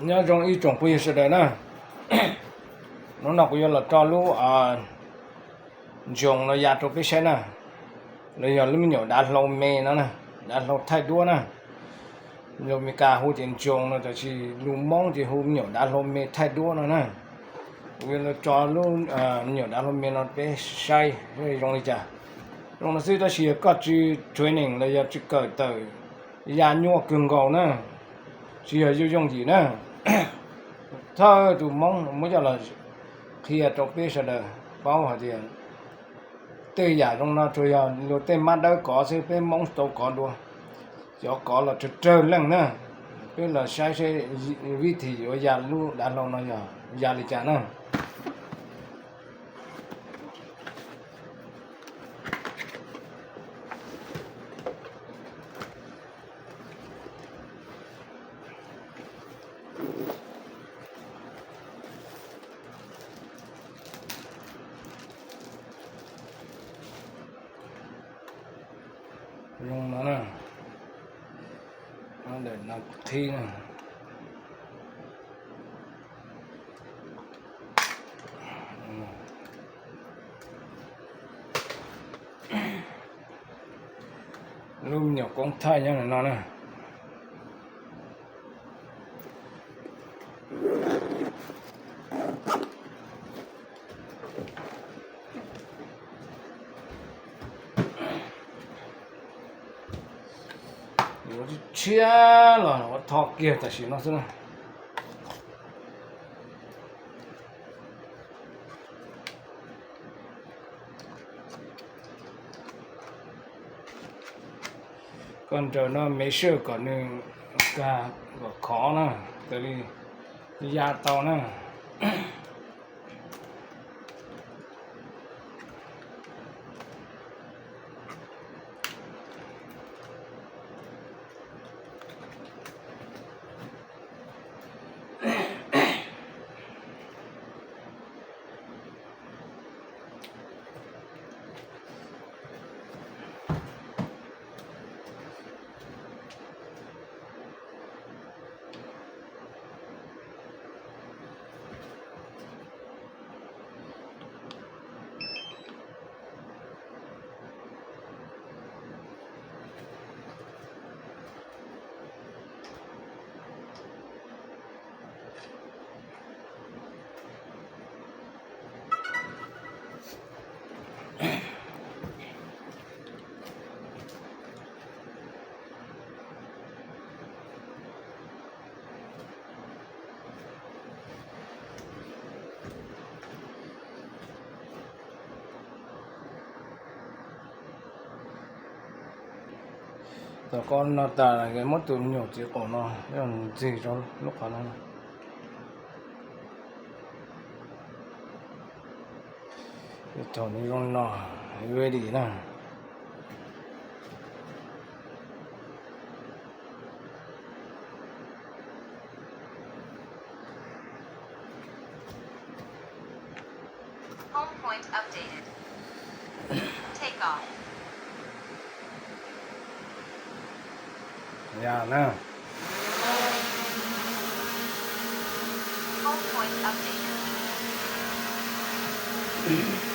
nhớ trong ý trồng bây giờ nè nó nào cũng là cho lú trồng nó giặt trong cái xe nè rồi giờ lúc nhiều đá lâu mê nó nè đá lâu thay đua nè rồi mình cả hồ tiền trồng nó chỉ lú mong thì hôm nhiều đá lâu mê thay đua nó nè vì nó cho lú nhiều đá lâu mê nó bé sai rồi trong này chả trong nó sẽ ta chỉ có chỉ training là giờ chỉ cởi tới nhà nhua cường cầu nè chỉ là dùng gì nè thôi tụi mong mới cho là khi trong bếp sẽ được bao hạt tiền tê giả trong nó rồi rồi tê mắt đó có sẽ bếp mong tàu có đua cho có là trơn lên nè biết là sai sẽ vị thì ở nhà luôn đã lâu nói giờ nhà đi chả nè dùng nó nè nó để nó thi nè luôn nhiều con thay nhá này nó nè chia là nó thọ kia ta chỉ nó thế này còn giờ nó mấy sữa còn nên cả khó nè tại vì da tao nè tao con nó ta là cái mất tụi nhiều chỉ của nó còn gì cho lúc đó nó cái chỗ này con nó ready nè Home point updated. Take off. dạ nè Home point updated.